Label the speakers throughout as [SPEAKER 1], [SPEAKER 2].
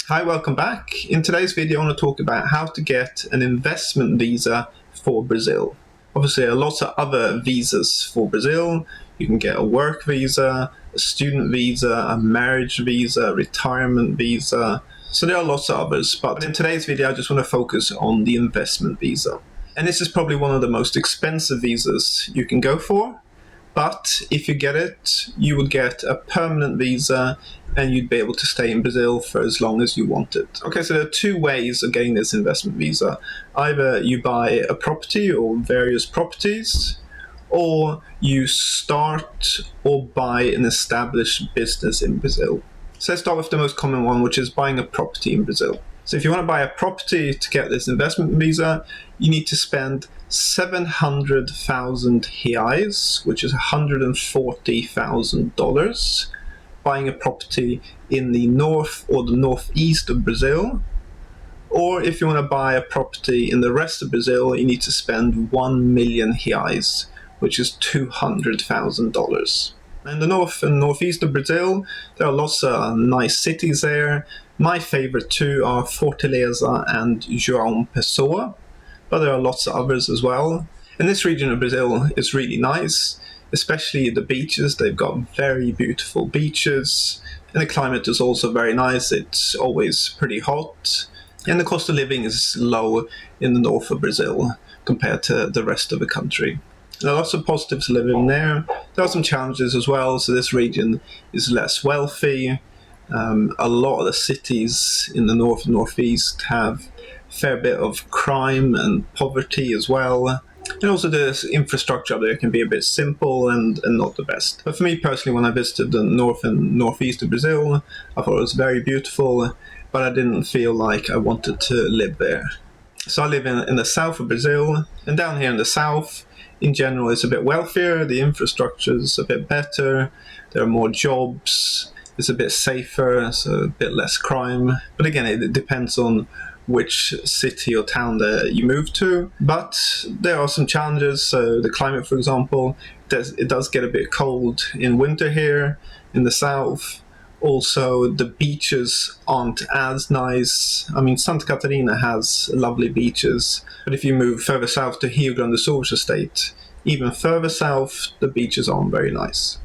[SPEAKER 1] Hi, welcome back. In today's video, I want to talk about how to get an investment visa for Brazil. Obviously, there are lots of other visas for Brazil. You can get a work visa, a student visa, a marriage visa, a retirement visa. So there are lots of others, but in today's video, I just want to focus on the investment visa. And this is probably one of the most expensive visas you can go for. But if you get it, you would get a permanent visa and you'd be able to stay in Brazil for as long as you wanted. Okay, so there are two ways of getting this investment visa. Either you buy a property or various properties, or you start or buy an established business in Brazil. So let's start with the most common one, which is buying a property in Brazil. So if you want to buy a property to get this investment visa, you need to spend 700,000 reais, which is $140,000, buying a property in the north or the northeast of Brazil. Or if you want to buy a property in the rest of Brazil, you need to spend 1 million reais, which is $200,000. In the north and northeast of Brazil, there are lots of nice cities there. My favorite two are Fortaleza and João Pessoa, but there are lots of others as well. And this region of Brazil is really nice, especially the beaches. They've got very beautiful beaches, and the climate is also very nice. It's always pretty hot, and the cost of living is low in the north of Brazil compared to the rest of the country. There are lots of positives to live in there. There are some challenges as well. So this region is less wealthy. A lot of the cities in the north and northeast have a fair bit of crime and poverty as well. And also the infrastructure up there can be a bit simple and not the best. But for me personally, when I visited the north and northeast of Brazil, I thought it was very beautiful, but I didn't feel like I wanted to live there. So I live in the south of Brazil, and down here in the south, in general, it's a bit wealthier, the infrastructure is a bit better, there are more jobs, it's a bit safer, so a bit less crime. But again, it depends on which city or town that you move to. But there are some challenges. So the climate, for example, it does get a bit cold in winter here in the south. Also, the beaches aren't as nice. I mean, Santa Catarina has lovely beaches, but if you move further south to Rio Grande do Sul state, even further south, the beaches aren't very nice.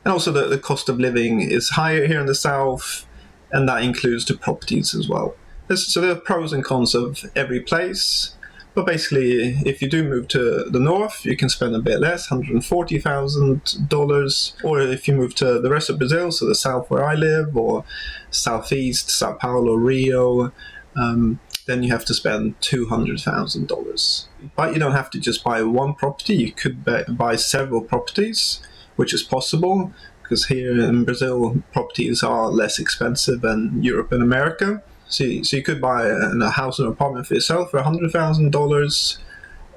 [SPEAKER 1] And also the cost of living is higher here in the south, and that includes the properties as well. So there are pros and cons of every place. But basically, if you do move to the north, you can spend a bit less, $140,000. Or if you move to the rest of Brazil, so the south where I live, or southeast, Sao Paulo, Rio, then you have to spend $200,000. But you don't have to just buy one property. You could buy several properties, which is possible, because here in Brazil, properties are less expensive than Europe and America. So you could buy a house or apartment for yourself for $100,000,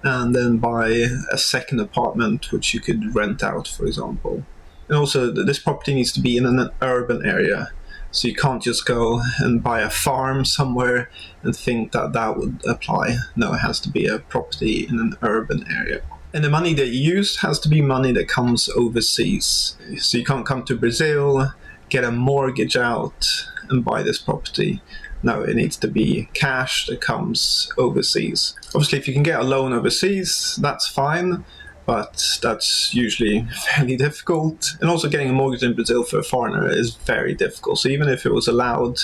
[SPEAKER 1] and then buy a second apartment which you could rent out, for example. And also, this property needs to be in an urban area. So you can't just go and buy a farm somewhere and think that would apply. No, it has to be a property in an urban area. And the money that you use has to be money that comes overseas. So you can't come to Brazil, get a mortgage out, and buy this property. No, it needs to be cash that comes overseas. Obviously, if you can get a loan overseas, that's fine, but that's usually fairly difficult. And also getting a mortgage in Brazil for a foreigner is very difficult. So even if it was allowed,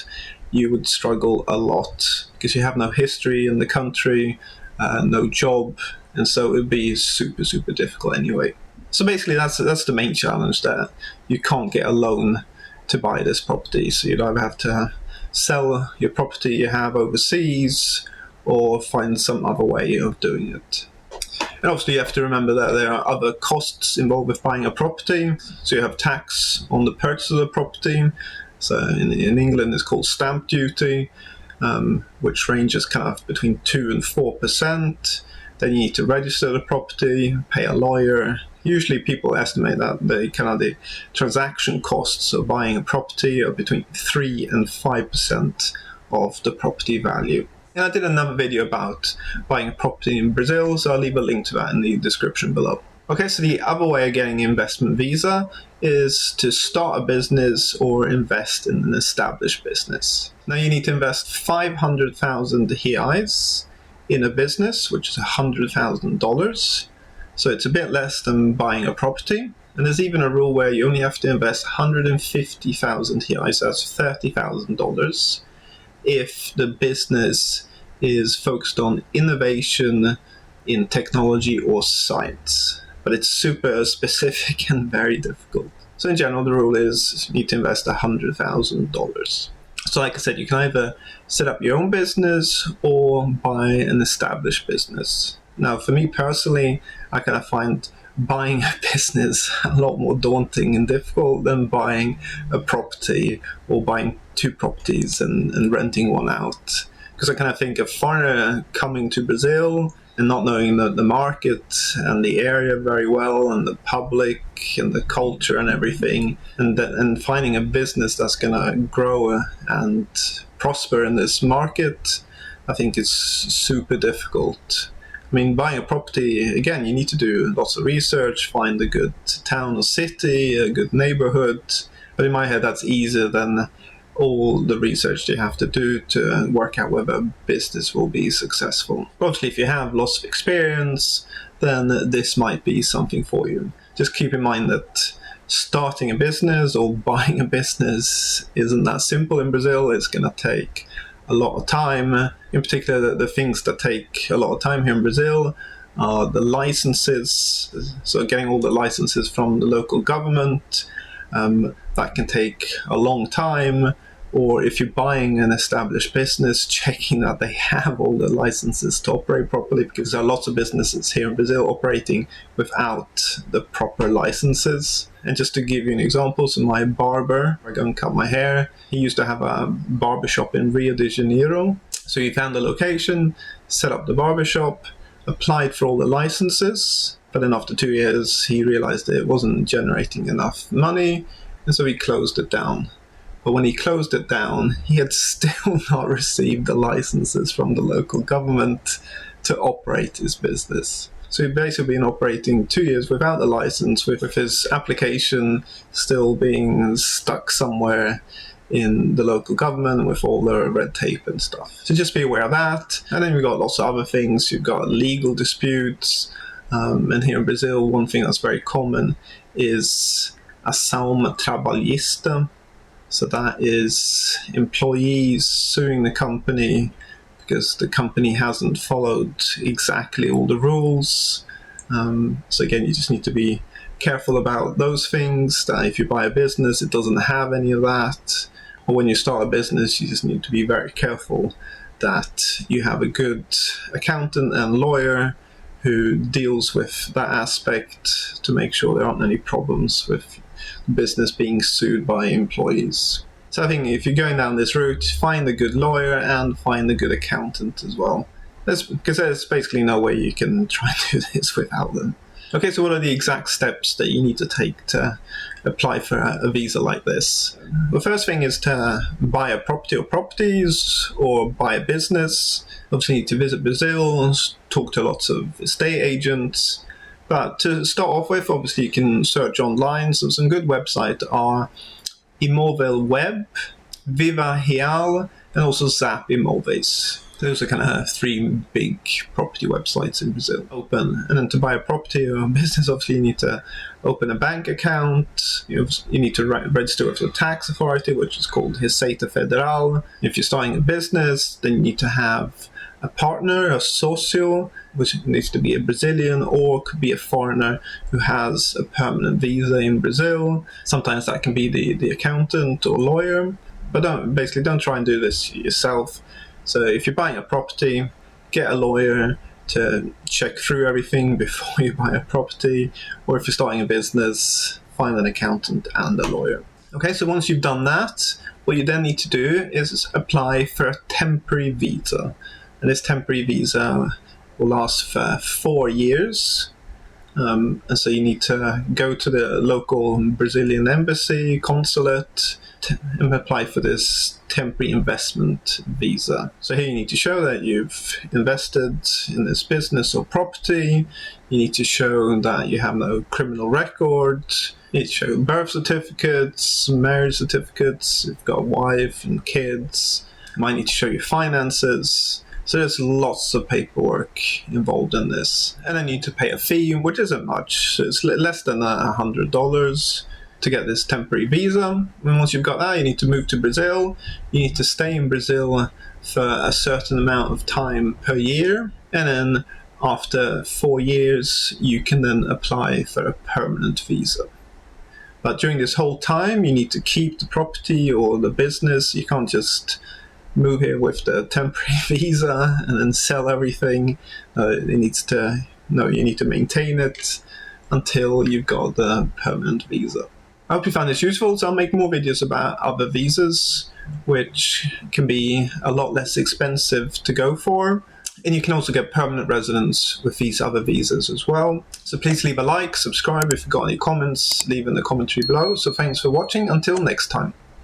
[SPEAKER 1] you would struggle a lot because you have no history in the country, no job, and so it would be super, super difficult anyway. So basically, that's the main challenge, that you can't get a loan to buy this property. So you'd either have to sell your property you have overseas or find some other way of doing it. And obviously you have to remember that there are other costs involved with buying a property. So you have tax on the purchase of the property. So in England it's called stamp duty, which ranges kind of between 2 and 4%. Then you need to register the property, pay a lawyer. Usually people estimate that the transaction costs of buying a property are between 3 and 5% of the property value. And I did another video about buying a property in Brazil, so I'll leave a link to that in the description below. Okay, so the other way of getting an investment visa is to start a business or invest in an established business. Now you need to invest 500,000 reais in a business, which is $100,000. So it's a bit less than buying a property. And there's even a rule where you only have to invest 150,000 reais, that's $30,000, if the business is focused on innovation in technology or science. But it's super specific and very difficult. So in general, the rule is you need to invest $100,000. So like I said, you can either set up your own business or buy an established business. Now, for me personally, I kind of find buying a business a lot more daunting and difficult than buying a property or buying two properties and renting one out. Because I kind of think a foreigner coming to Brazil and not knowing the market and the area very well and the public and the culture and everything, and finding a business that's going to grow and prosper in this market, I think it's super difficult. I mean, buying a property, again, you need to do lots of research, find a good town or city, a good neighborhood. But in my head, that's easier than all the research you have to do to work out whether a business will be successful. Obviously, if you have lots of experience, then this might be something for you. Just keep in mind that starting a business or buying a business isn't that simple in Brazil. It's going to take a lot of time. In particular, the things that take a lot of time here in Brazil are the licenses. So getting all the licenses from the local government, that can take a long time. Or if you're buying an established business, checking that they have all the licenses to operate properly, because there are lots of businesses here in Brazil operating without the proper licenses. And just to give you an example, so my barber, I go and cut my hair, he used to have a barbershop in Rio de Janeiro. So he found a location, set up the barbershop, applied for all the licenses, but then after 2 years he realized that it wasn't generating enough money, and so he closed it down. But when he closed it down, he had still not received the licenses from the local government to operate his business. So he'd basically been operating 2 years without the license, with his application still being stuck somewhere in the local government with all the red tape and stuff. So just be aware of that. And then we've got lots of other things. You've got legal disputes. And here in Brazil, one thing that's very common is ação trabalhista. So that is employees suing the company because the company hasn't followed exactly all the rules. So again, you just need to be careful about those things, that if you buy a business, it doesn't have any of that. Or when you start a business, you just need to be very careful that you have a good accountant and lawyer who deals with that aspect to make sure there aren't any problems with business being sued by employees. So I think if you're going down this route, find a good lawyer and find a good accountant as well. Because there's basically no way you can try and do this without them. Okay, so what are the exact steps that you need to take to apply for a visa like this? The first thing is to buy a property or properties, or buy a business. Obviously, you need to visit Brazil, talk to lots of estate agents. But to start off with, obviously, you can search online. So some good websites are Imóvel Web, Viva Real, and also Zap Imóveis. Those are kind of three big property websites in Brazil. Open, and then to buy a property or a business, obviously you need to open a bank account. You need to register with the tax authority, which is called Receita Federal. If you're starting a business, then you need to have a partner, a socio, which needs to be a Brazilian or could be a foreigner who has a permanent visa in Brazil. Sometimes that can be the accountant or lawyer, but don't try and do this yourself. So if you're buying a property, get a lawyer to check through everything before you buy a property, or if you're starting a business, find an accountant and a lawyer. Okay, so once you've done that, what you then need to do is apply for a temporary visa. And this temporary visa will last for 4 years. And so you need to go to the local Brazilian embassy, consulate, and apply for this temporary investment visa. So here you need to show that you've invested in this business or property. You need to show that you have no criminal record. You need to show birth certificates, marriage certificates, you've got a wife and kids. You might need to show your finances. So there's lots of paperwork involved in this. And then you need to pay a fee, which isn't much. So it's less than $100 to get this temporary visa. And once you've got that, you need to move to Brazil. You need to stay in Brazil for a certain amount of time per year. And then after 4 years, you can then apply for a permanent visa. But during this whole time, you need to keep the property or the business. You can't just move here with the temporary visa and then sell everything. You need to maintain it until you've got the permanent visa. I hope you found this useful, so I'll make more videos about other visas, which can be a lot less expensive to go for. And you can also get permanent residence with these other visas as well. So please leave a like, subscribe. If you've got any comments, leave in the commentary below. So thanks for watching. Until next time.